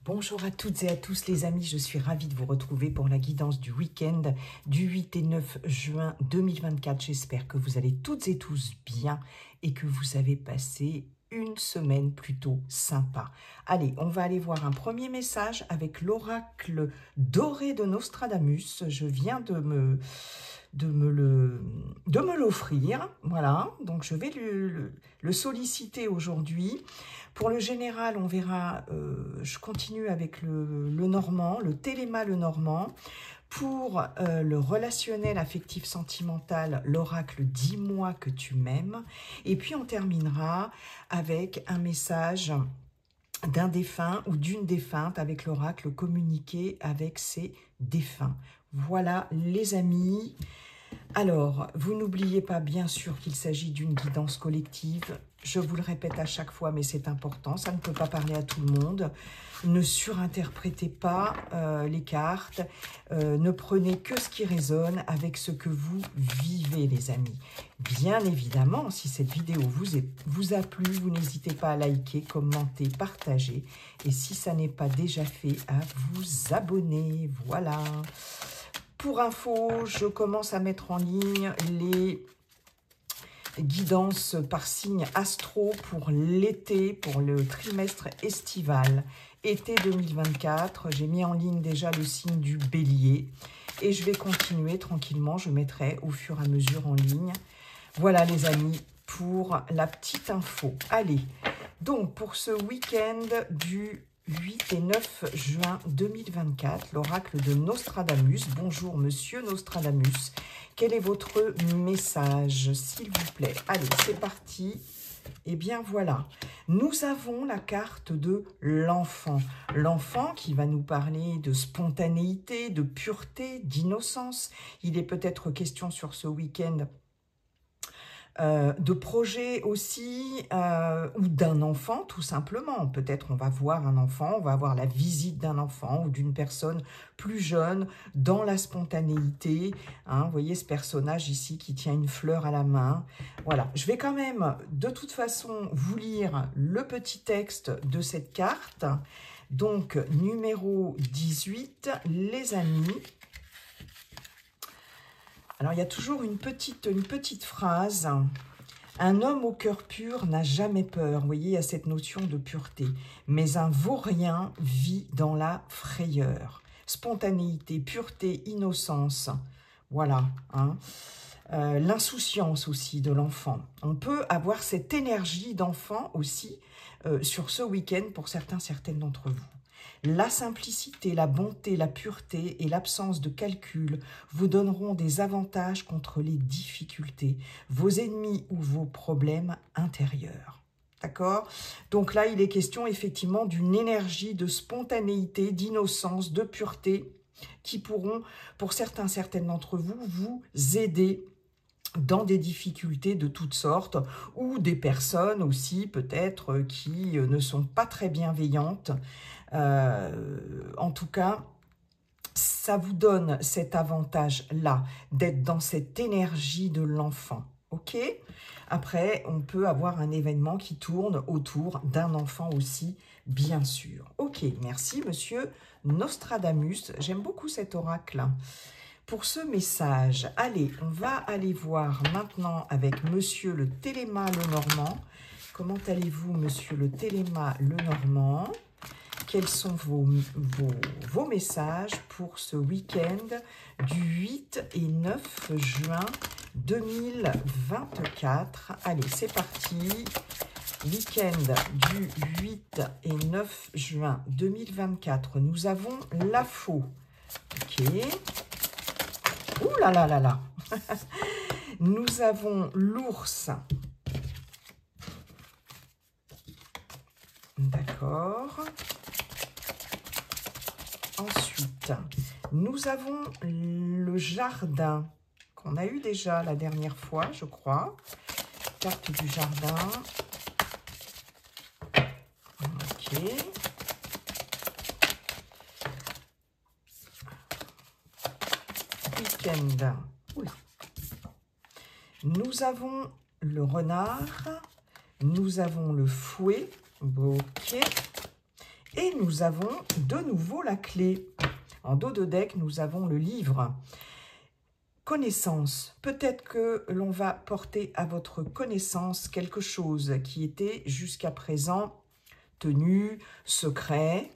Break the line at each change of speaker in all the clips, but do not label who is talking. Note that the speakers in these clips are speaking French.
Bonjour à toutes et à tous les amis, je suis ravie de vous retrouver pour la guidance du week-end du 8 et 9 juin 2024. J'espère que vous allez toutes et tous bien et que vous avez passé une semaine plutôt sympa. Allez, on va aller voir un premier message avec l'oracle doré de Nostradamus. Je viens de me l'offrir, voilà, donc je vais le solliciter aujourd'hui. Pour le général, on verra, je continue avec le normand, le téléma le normand. Pour le relationnel affectif sentimental, l'oracle « Dis-moi que tu m'aimes ». Et puis on terminera avec un message d'un défunt ou d'une défunte avec l'oracle « Communiquer avec ses défunts ». Voilà les amis. Alors, vous n'oubliez pas bien sûr qu'il s'agit d'une guidance collective. Je vous le répète à chaque fois, mais c'est important, ça ne peut pas parler à tout le monde. Ne surinterprétez pas les cartes, ne prenez que ce qui résonne avec ce que vous vivez, les amis. Bien évidemment, si cette vidéo vous a plu, vous n'hésitez pas à liker, commenter, partager. Et si ça n'est pas déjà fait, à vous abonner. Voilà. Pour info, je commence à mettre en ligne les guidances par signe astro pour l'été, pour le trimestre estival, été 2024. J'ai mis en ligne déjà le signe du bélier et je vais continuer tranquillement. Je mettrai au fur et à mesure en ligne. Voilà les amis pour la petite info. Allez, donc pour ce week-end du 8 et 9 juin 2024, l'oracle de Nostradamus. Bonjour, monsieur Nostradamus. Quel est votre message, s'il vous plaît? Allez, c'est parti. Eh bien, voilà. Nous avons la carte de l'enfant. L'enfant qui va nous parler de spontanéité, de pureté, d'innocence. Il est peut-être question sur ce week-end de projet aussi, ou d'un enfant tout simplement. Peut-être on va voir un enfant, on va avoir la visite d'un enfant ou d'une personne plus jeune dans la spontanéité. Hein, vous voyez ce personnage ici qui tient une fleur à la main. Voilà, je vais quand même de toute façon vous lire le petit texte de cette carte. Donc numéro 18, les amis. Alors, il y a toujours une petite phrase. Un homme au cœur pur n'a jamais peur. Vous voyez, il y a cette notion de pureté. Mais un vaurien vit dans la frayeur. Spontanéité, pureté, innocence. Voilà. Hein. L'insouciance aussi de l'enfant. On peut avoir cette énergie d'enfant aussi sur ce week-end pour certaines d'entre vous. La simplicité, la bonté, la pureté et l'absence de calcul vous donneront des avantages contre les difficultés, vos ennemis ou vos problèmes intérieurs. D'accord? Donc là, il est question effectivement d'une énergie de spontanéité, d'innocence, de pureté qui pourront, pour certaines d'entre vous, vous aider dans des difficultés de toutes sortes, ou des personnes aussi peut-être qui ne sont pas très bienveillantes. En tout cas, ça vous donne cet avantage-là, d'être dans cette énergie de l'enfant. Ok? Après, on peut avoir un événement qui tourne autour d'un enfant aussi, bien sûr. Ok, merci monsieur Nostradamus. J'aime beaucoup cet oracle. Pour ce message, allez, on va aller voir maintenant avec monsieur le téléma le normand. Comment allez-vous, monsieur le téléma le normand? Quels sont vos messages pour ce week-end du 8 et 9 juin 2024? Allez, c'est parti. Week-end du 8 et 9 juin 2024. Nous avons la faux. Ok. Ouh là là là là. Nous avons l'ours. D'accord. Ensuite, nous avons le jardin qu'on a eu déjà la dernière fois, je crois. Carte du jardin. Ok. Week-end. Oui. Nous avons le renard. Nous avons le fouet. Ok. Et nous avons de nouveau la clé. En dos de deck, nous avons le livre. Connaissance. Peut-être que l'on va porter à votre connaissance quelque chose qui était jusqu'à présent tenu, secret.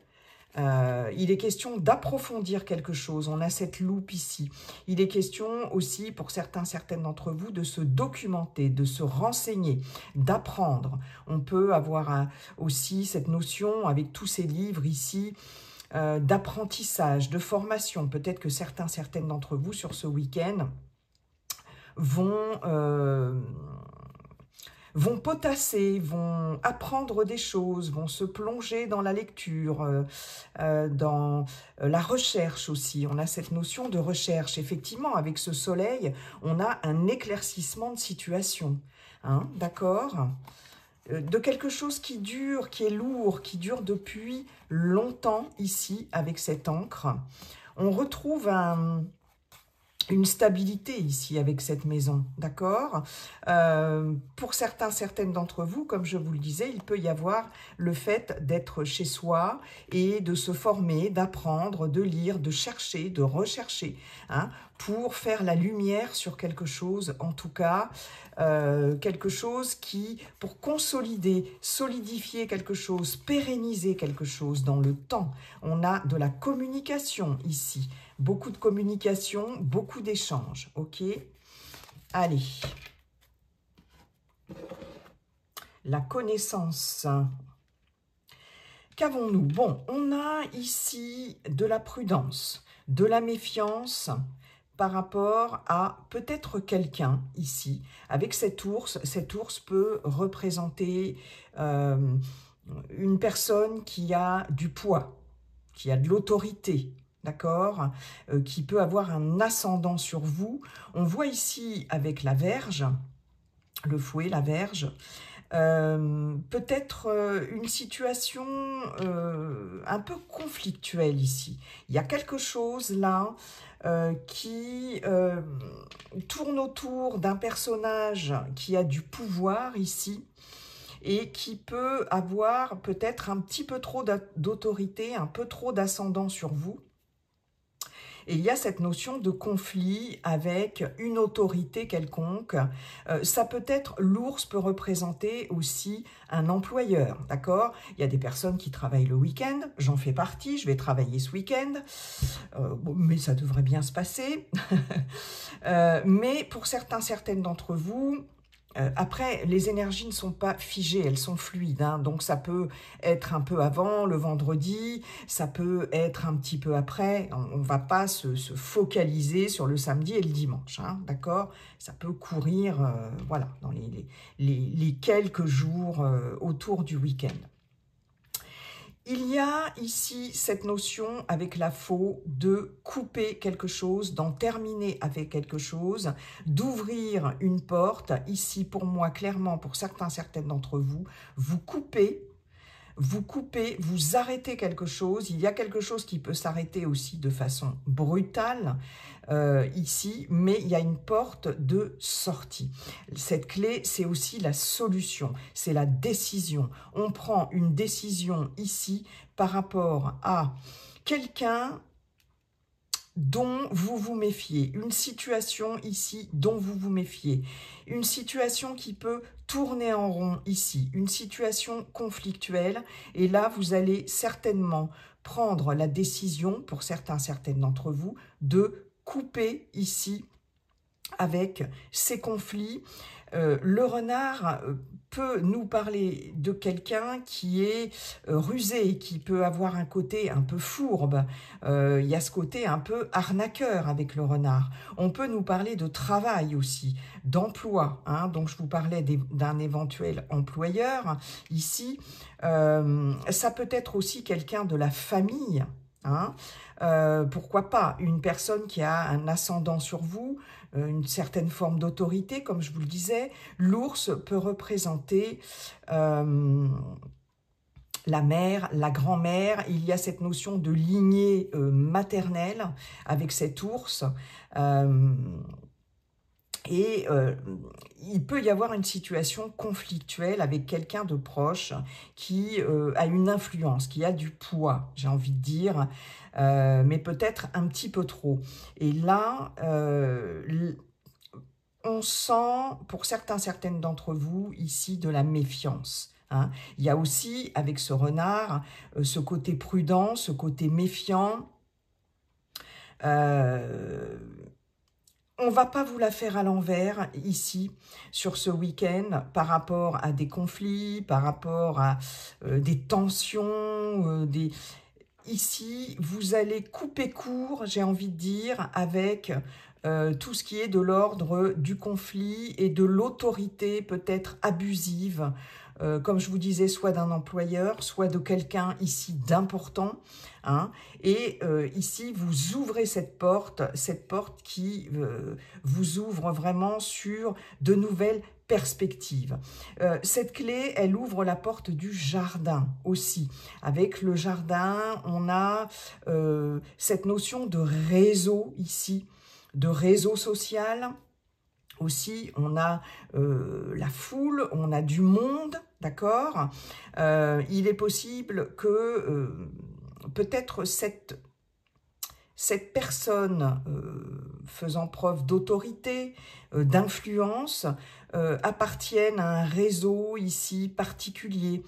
Il est question d'approfondir quelque chose. On a cette loupe ici. Il est question aussi, pour certaines d'entre vous, de se documenter, de se renseigner, d'apprendre. On peut avoir aussi cette notion, avec tous ces livres ici, d'apprentissage, de formation. Peut-être que certaines d'entre vous, sur ce week-end, vont potasser, vont apprendre des choses, vont se plonger dans la lecture, dans la recherche aussi. On a cette notion de recherche. Effectivement, avec ce soleil, on a un éclaircissement de situation. Hein, d'accord ? De quelque chose qui dure, qui est lourd, qui dure depuis longtemps ici, avec cette encre. On retrouve une stabilité ici avec cette maison, d'accord? Pour certaines d'entre vous, comme je vous le disais, il peut y avoir le fait d'être chez soi et de se former, d'apprendre, de lire, de chercher, de rechercher, hein, pour faire la lumière sur quelque chose, en tout cas, quelque chose pour consolider, solidifier quelque chose, pérenniser quelque chose dans le temps. On a de la communication ici. Beaucoup de communication, beaucoup d'échanges, ok? Allez. La connaissance. Qu'avons-nous? Bon, on a ici de la prudence, de la méfiance par rapport à peut-être quelqu'un ici. Avec cet ours peut représenter une personne qui a du poids, qui a de l'autorité, d'accord, qui peut avoir un ascendant sur vous. On voit ici avec la Vierge, le fouet, la Vierge, peut-être une situation un peu conflictuelle ici. Il y a quelque chose là qui tourne autour d'un personnage qui a du pouvoir ici, et qui peut avoir peut-être un petit peu trop d'autorité, un peu trop d'ascendant sur vous. Et il y a cette notion de conflit avec une autorité quelconque. Ça peut être, l'ours peut représenter aussi un employeur, d'accord? Il y a des personnes qui travaillent le week-end, j'en fais partie, je vais travailler ce week-end, mais ça devrait bien se passer. Mais pour certaines d'entre vous, après, les énergies ne sont pas figées, elles sont fluides, hein, donc ça peut être un peu avant, le vendredi, ça peut être un petit peu après, on ne va pas se focaliser sur le samedi et le dimanche, hein, d'accord? Ça peut courir, voilà, dans les quelques jours autour du week-end. Il y a ici cette notion avec la faux de couper quelque chose, d'en terminer avec quelque chose, d'ouvrir une porte. Ici, pour moi, clairement, pour certaines d'entre vous, vous coupez, vous arrêtez quelque chose. Il y a quelque chose qui peut s'arrêter aussi de façon brutale ici, mais il y a une porte de sortie. Cette clé, c'est aussi la solution, c'est la décision. On prend une décision ici par rapport à quelqu'un dont vous vous méfiez, une situation ici dont vous vous méfiez, une situation qui peut tourner en rond ici, une situation conflictuelle, et là vous allez certainement prendre la décision, pour certaines d'entre vous, de couper ici avec ces conflits. Le renard peut nous parler de quelqu'un qui est rusé, qui peut avoir un côté un peu fourbe. Il y a ce côté un peu arnaqueur avec le renard. On peut nous parler de travail aussi, d'emploi, hein. Donc je vous parlais d'un éventuel employeur ici. Ça peut être aussi quelqu'un de la famille, hein. Pourquoi pas une personne qui a un ascendant sur vous, une certaine forme d'autorité, comme je vous le disais. L'ours peut représenter la mère, la grand-mère. Il y a cette notion de lignée maternelle avec cet ours. Et il peut y avoir une situation conflictuelle avec quelqu'un de proche qui a une influence, qui a du poids, j'ai envie de dire, mais peut-être un petit peu trop. Et là, on sent, pour certaines d'entre vous, ici, de la méfiance. Hein. Il y a aussi, avec ce renard, ce côté prudent, ce côté méfiant. On ne va pas vous la faire à l'envers ici, sur ce week-end, par rapport à des conflits, par rapport à des tensions. Ici, vous allez couper court, j'ai envie de dire, avec tout ce qui est de l'ordre du conflit et de l'autorité peut-être abusive, comme je vous disais, soit d'un employeur, soit de quelqu'un ici d'important. Hein, et ici, vous ouvrez cette porte qui vous ouvre vraiment sur de nouvelles perspectives. Cette clé, elle ouvre la porte du jardin aussi. Avec le jardin, on a cette notion de réseau ici, de réseau social. Aussi, on a la foule, on a du monde, d'accord. Il est possible que peut-être cette personne faisant preuve d'autorité, d'influence, appartienne à un réseau ici particulier.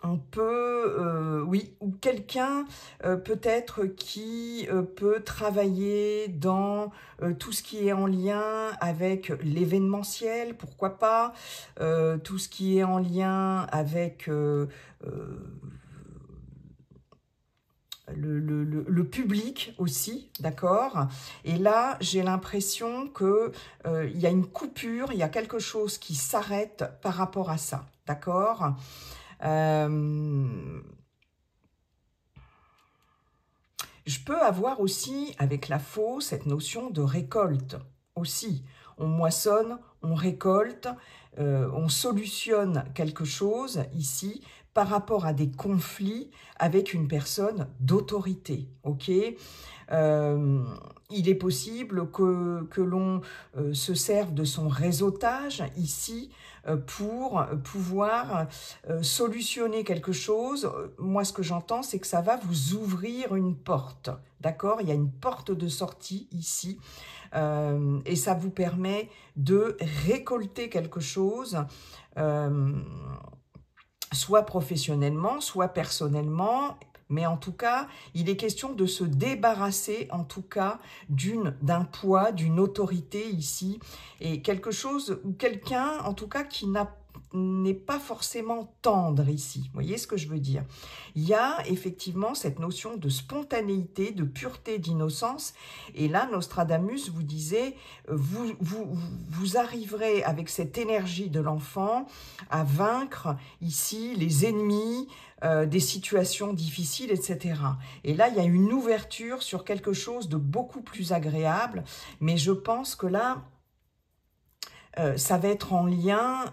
On peut, oui, ou quelqu'un peut-être qui peut travailler dans tout ce qui est en lien avec l'événementiel, pourquoi pas, tout ce qui est en lien avec le public aussi, d'accord. Et là, j'ai l'impression que il y a une coupure, il y a quelque chose qui s'arrête par rapport à ça, d'accord. Je peux avoir aussi, avec la faux, cette notion de récolte aussi. On moissonne, on récolte, on solutionne quelque chose ici par rapport à des conflits avec une personne d'autorité, ok. Il est possible que l'on se serve de son réseautage ici pour pouvoir solutionner quelque chose. Moi, ce que j'entends, c'est que ça va vous ouvrir une porte, d'accord? Il y a une porte de sortie ici et ça vous permet de récolter quelque chose, soit professionnellement, soit personnellement. Mais en tout cas, il est question de se débarrasser, en tout cas, d'un poids, d'une autorité ici, et quelque chose, ou quelqu'un, en tout cas, qui n'est pas forcément tendre ici. Vous voyez ce que je veux dire? Il y a effectivement cette notion de spontanéité, de pureté, d'innocence. Et là, Nostradamus vous disait, vous arriverez avec cette énergie de l'enfant à vaincre ici les ennemis, des situations difficiles, etc. Et là, il y a une ouverture sur quelque chose de beaucoup plus agréable, mais je pense que là, ça va être en lien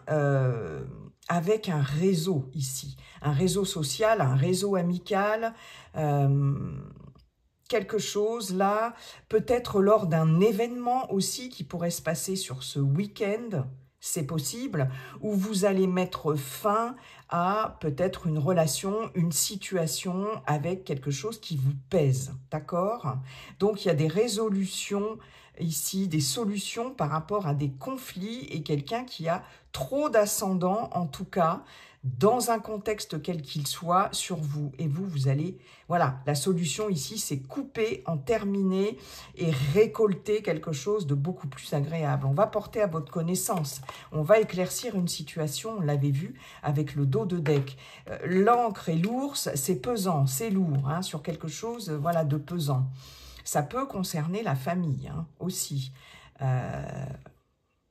avec un réseau ici, un réseau social, un réseau amical, quelque chose là, peut-être lors d'un événement aussi qui pourrait se passer sur ce week-end, c'est possible, où vous allez mettre fin à peut-être une relation, une situation avec quelque chose qui vous pèse, d'accord? Donc, il y a des résolutions ici, des solutions par rapport à des conflits et quelqu'un qui a trop d'ascendant, en tout cas, dans un contexte quel qu'il soit, sur vous. Et vous allez... Voilà, la solution ici, c'est couper, en terminer et récolter quelque chose de beaucoup plus agréable. On va porter à votre connaissance. On va éclaircir une situation, on l'avait vu, avec le dos de deck. L'encre et l'ours, c'est pesant, c'est lourd, hein, sur quelque chose voilà, de pesant. Ça peut concerner la famille hein, aussi.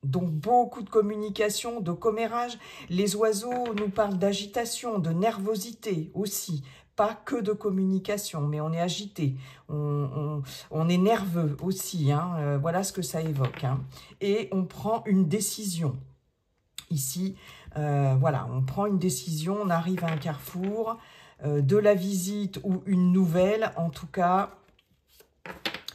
Donc, beaucoup de communication, de commérage. Les oiseaux nous parlent d'agitation, de nervosité aussi. Pas que de communication, mais on est agité. On est nerveux aussi. Hein, voilà ce que ça évoque. Hein. Et on prend une décision. Ici, voilà, on prend une décision, on arrive à un carrefour, de la visite ou une nouvelle. En tout cas,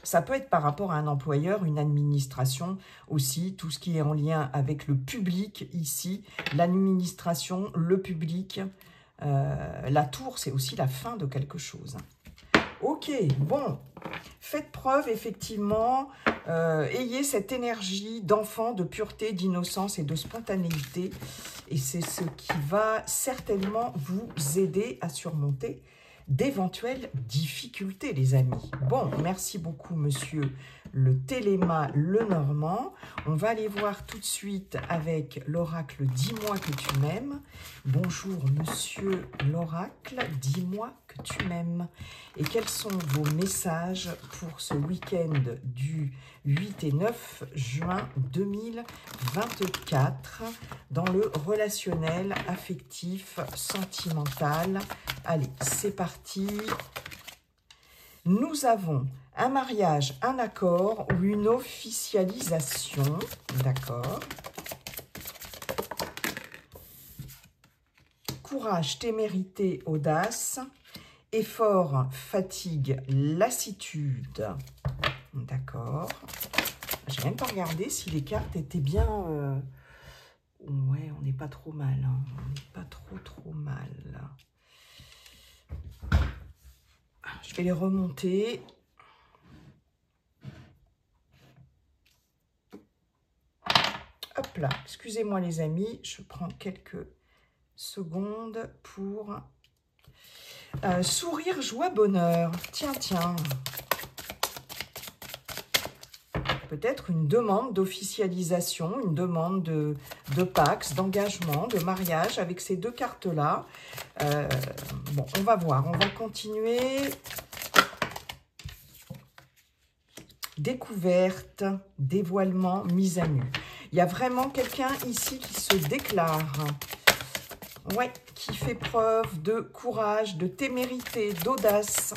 Ça peut être par rapport à un employeur, une administration aussi, tout ce qui est en lien avec le public ici, l'administration, le public. La tour, c'est aussi la fin de quelque chose. Ok, bon, faites preuve effectivement, ayez cette énergie d'enfant, de pureté, d'innocence et de spontanéité. Et c'est ce qui va certainement vous aider à surmonter d'éventuelles difficultés, les amis. Bon, merci beaucoup, monsieur le Téléma Lenormand. On va aller voir tout de suite avec l'oracle « Dis-moi que tu m'aimes ». Bonjour, monsieur l'oracle, dis-moi que tu m'aimes. Et quels sont vos messages pour ce week-end du 8 et 9 juin 2024 dans le relationnel, affectif, sentimental? Allez, c'est parti. Nous avons un mariage, un accord ou une officialisation. D'accord. Courage, témérité, audace. Effort, fatigue, lassitude. D'accord. J'ai même pas regardé si les cartes étaient bien... Ouais, on n'est pas trop mal. Hein. On n'est pas trop mal. Je vais les remonter. Hop là. Excusez-moi les amis. Je prends quelques secondes pour... sourire, joie, bonheur. Tiens. Peut-être une demande d'officialisation, une demande de pax, d'engagement, de mariage avec ces deux cartes-là. Bon, on va voir. On va continuer. Découverte, dévoilement, mise à nu. Il y a vraiment quelqu'un ici qui se déclare. Ouais, qui fait preuve de courage, de témérité, d'audace.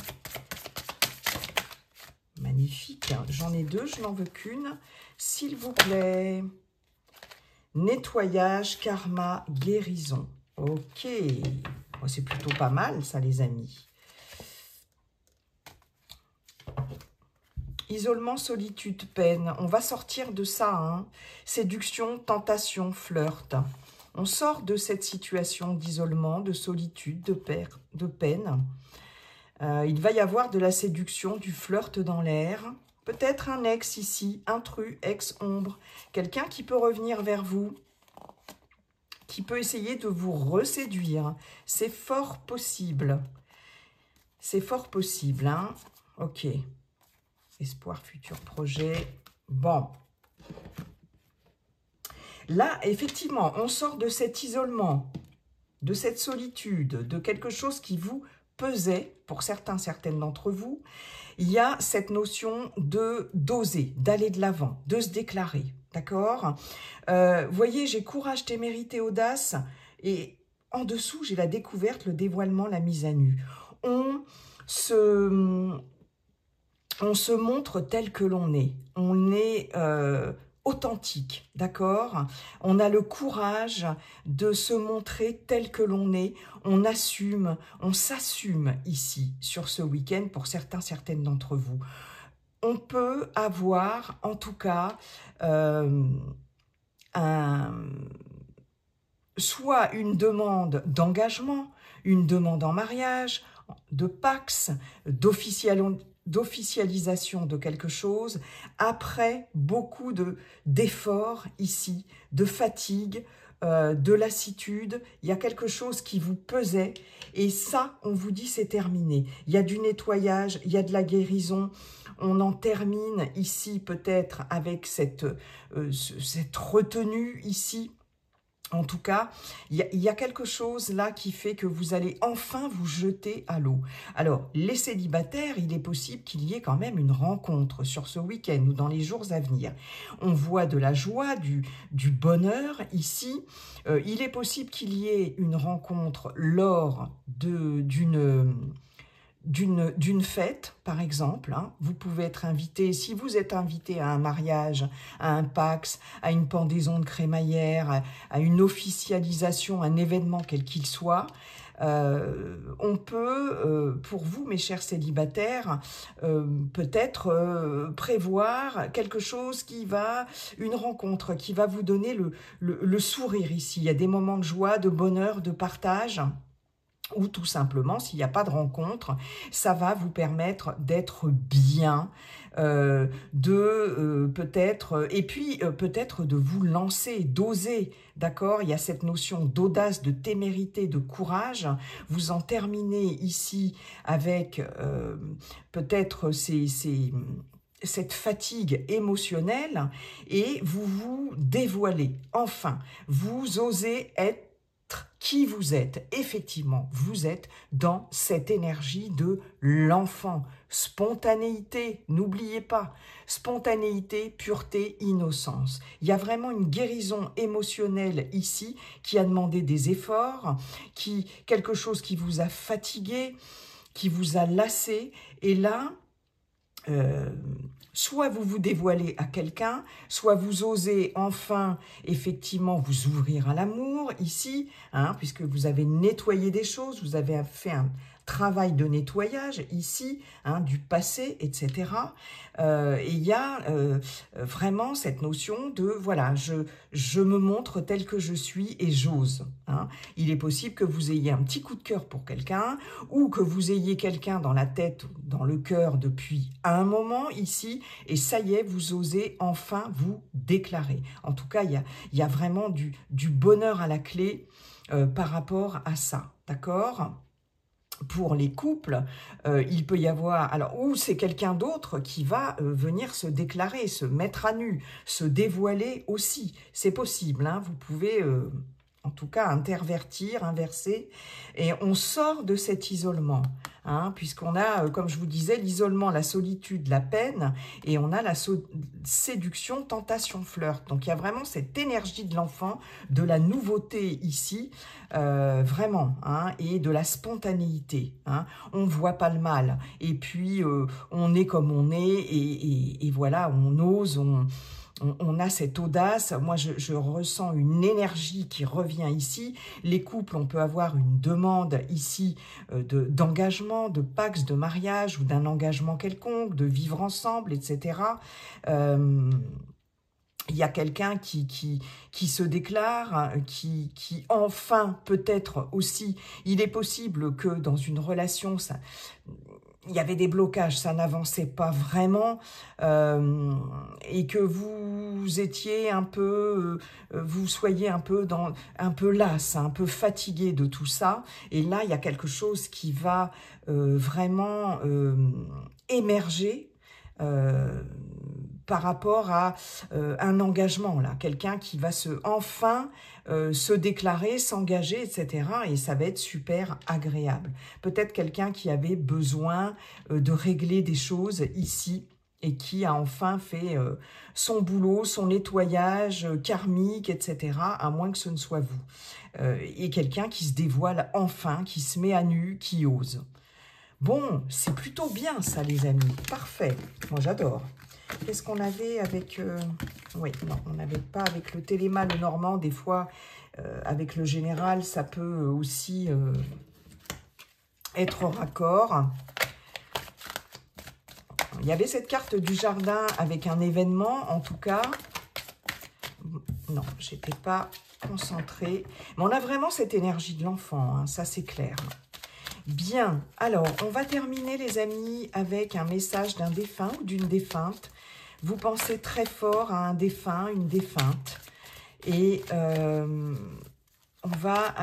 Magnifique. J'en ai deux, je n'en veux qu'une. S'il vous plaît. Nettoyage, karma, guérison. Ok. Bon, c'est plutôt pas mal, ça, les amis. Isolement, solitude, peine. On va sortir de ça. Hein. Séduction, tentation, flirt. On sort de cette situation d'isolement, de solitude, de peine. Il va y avoir de la séduction, du flirt dans l'air. Peut-être un ex ici, intrus, ex-ombre. Quelqu'un qui peut revenir vers vous, qui peut essayer de vous reséduire. C'est fort possible. C'est fort possible. Hein. Ok. Espoir, futur projet. Bon. Là, effectivement, on sort de cet isolement, de cette solitude, de quelque chose qui vous pesait, pour certaines d'entre vous. Il y a cette notion de d'oser, d'aller de l'avant, de se déclarer, d'accord? Voyez, j'ai courage, témérité, audace, et en dessous, j'ai la découverte, le dévoilement, la mise à nu. On se montre tel que l'on est. On est authentique, d'accord? On a le courage de se montrer tel que l'on est. On assume, on s'assume ici, sur ce week-end, pour certaines d'entre vous. On peut avoir, en tout cas, soit une demande d'engagement, une demande en mariage, de pax, d'officialisation de quelque chose, après beaucoup d'efforts ici, de fatigue, de lassitude. Il y a quelque chose qui vous pesait et ça, on vous dit, c'est terminé. Il y a du nettoyage, il y a de la guérison. On en termine ici peut-être avec cette retenue ici. En tout cas, il y a quelque chose là qui fait que vous allez enfin vous jeter à l'eau. Alors, les célibataires, il est possible qu'il y ait quand même une rencontre sur ce week-end ou dans les jours à venir. On voit de la joie, du bonheur ici. Il est possible qu'il y ait une rencontre lors d'une fête, par exemple. Hein. Vous pouvez être invité, si vous êtes invité à un mariage, à un pax, à une pendaison de crémaillère, à une officialisation, un événement quel qu'il soit, On peut, pour vous, mes chers célibataires, peut-être prévoir quelque chose une rencontre qui va vous donner le sourire ici. Il y a des moments de joie, de bonheur, de partage. Ou tout simplement, s'il n'y a pas de rencontre, ça va vous permettre d'être bien, et puis peut-être de vous lancer, d'oser, d'accord? Il y a cette notion d'audace, de témérité, de courage. Vous en terminez ici avec peut-être cette fatigue émotionnelle et vous vous dévoilez. Enfin, vous osez être qui vous êtes. Effectivement, vous êtes dans cette énergie de l'enfant. Spontanéité, n'oubliez pas. Spontanéité, pureté, innocence. Il y a vraiment une guérison émotionnelle ici qui a demandé des efforts, quelque chose qui vous a fatigué, qui vous a lassé. Et là, soit vous vous dévoilez à quelqu'un, soit vous osez enfin, effectivement, vous ouvrir à l'amour, ici, hein, puisque vous avez nettoyé des choses, vous avez fait un travail de nettoyage, ici, hein, du passé, etc. Et il y a vraiment cette notion de, voilà, je me montre tel que je suis et j'ose. Hein. Il est possible que vous ayez un petit coup de cœur pour quelqu'un, ou que vous ayez quelqu'un dans la tête, dans le cœur depuis un moment, ici, et ça y est, vous osez enfin vous déclarer. En tout cas, il y a vraiment du bonheur à la clé par rapport à ça, d'accord ? Pour les couples, il peut y avoir, alors, ou c'est quelqu'un d'autre qui va venir se déclarer, se mettre à nu, se dévoiler aussi. C'est possible, hein, vous pouvez en tout cas intervertir, inverser, et on sort de cet isolement, hein, puisqu'on a, comme je vous disais, l'isolement, la solitude, la peine, et on a la séduction, tentation, flirt. Donc il y a vraiment cette énergie de l'enfant, de la nouveauté ici, vraiment, hein, et de la spontanéité. Hein. On ne voit pas le mal, et puis on est comme on est, et voilà, on ose, on a cette audace. Moi, je ressens une énergie qui revient ici. Les couples, on peut avoir une demande ici d'engagement, de pax, de mariage ou d'un engagement quelconque, de vivre ensemble, etc. Il y a quelqu'un qui se déclare, qui enfin, peut-être aussi, il est possible que dans une relation, il y avait des blocages, ça n'avançait pas vraiment, et que vous étiez un peu, vous soyez un peu lasse, un peu fatigué de tout ça, et là il y a quelque chose qui va vraiment émerger par rapport à un engagement, là, quelqu'un qui va enfin se déclarer, s'engager, etc. Et ça va être super agréable. Peut-être quelqu'un qui avait besoin de régler des choses ici et qui a enfin fait son boulot, son nettoyage karmique, etc., à moins que ce ne soit vous. Et quelqu'un qui se dévoile enfin, qui se met à nu, qui ose. Bon, c'est plutôt bien ça, les amis. Parfait. Moi, j'adore. Qu'est-ce qu'on avait avec... Oui, non, on n'avait pas avec le Téléma, le Normand. Des fois, avec le Général, ça peut aussi être raccord. Il y avait cette carte du jardin avec un événement, en tout cas. Non, je n'étais pas concentrée. Mais on a vraiment cette énergie de l'enfant, hein, ça c'est clair. Bien, alors, on va terminer, les amis, avec un message d'un défunt ou d'une défunte. Vous pensez très fort à un défunt, une défunte. Et on va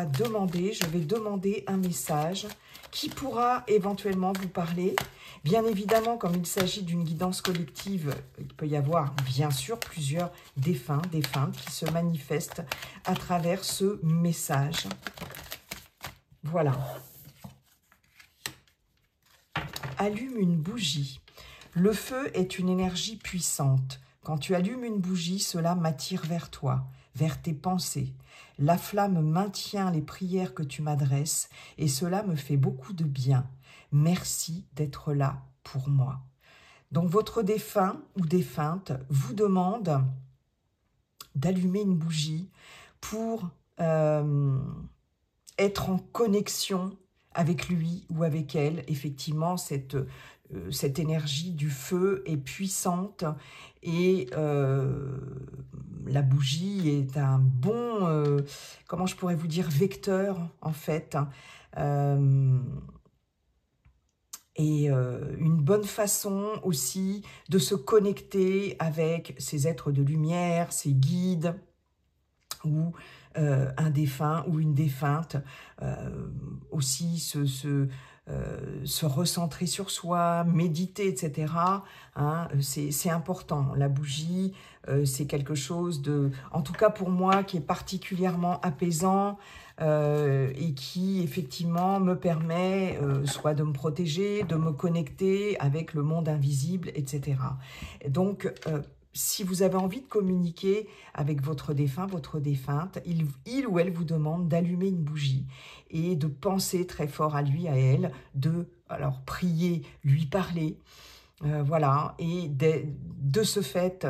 demander, je vais demander un message qui pourra éventuellement vous parler. Bien évidemment, comme il s'agit d'une guidance collective, il peut y avoir bien sûr plusieurs défunts, défuntes qui se manifestent à travers ce message. Voilà. Allume une bougie. Le feu est une énergie puissante. Quand tu allumes une bougie, cela m'attire vers toi, vers tes pensées. La flamme maintient les prières que tu m'adresses et cela me fait beaucoup de bien. Merci d'être là pour moi. Donc votre défunt ou défunte vous demande d'allumer une bougie pour être en connexion avec lui ou avec elle. Effectivement, cette énergie du feu est puissante et la bougie est un bon, comment je pourrais vous dire, vecteur en fait. Et une bonne façon aussi de se connecter avec ces êtres de lumière, ces guides, ou un défunt ou une défunte, aussi se recentrer sur soi, méditer, etc. Hein, c'est important. La bougie, c'est quelque chose de, en tout cas pour moi, qui est particulièrement apaisant et qui effectivement me permet soit de me protéger, de me connecter avec le monde invisible, etc. Donc, si vous avez envie de communiquer avec votre défunt, votre défunte, il ou elle vous demande d'allumer une bougie et de penser très fort à lui, à elle, de alors prier, lui parler, voilà, et de ce fait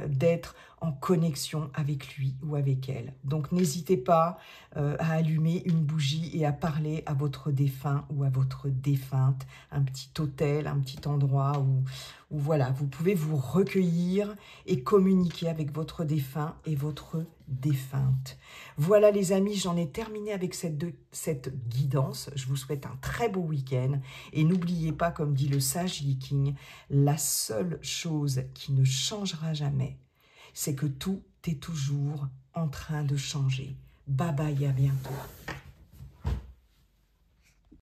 d'être en connexion avec lui ou avec elle. Donc n'hésitez pas à allumer une bougie et à parler à votre défunt ou à votre défunte, un petit autel, un petit endroit où voilà, vous pouvez vous recueillir et communiquer avec votre défunt et votre défunte. Voilà les amis, j'en ai terminé avec cette guidance. Je vous souhaite un très beau week-end et n'oubliez pas, comme dit le sage Yi King, la seule chose qui ne changera jamais, c'est que tout est toujours en train de changer. Bye bye, à bientôt.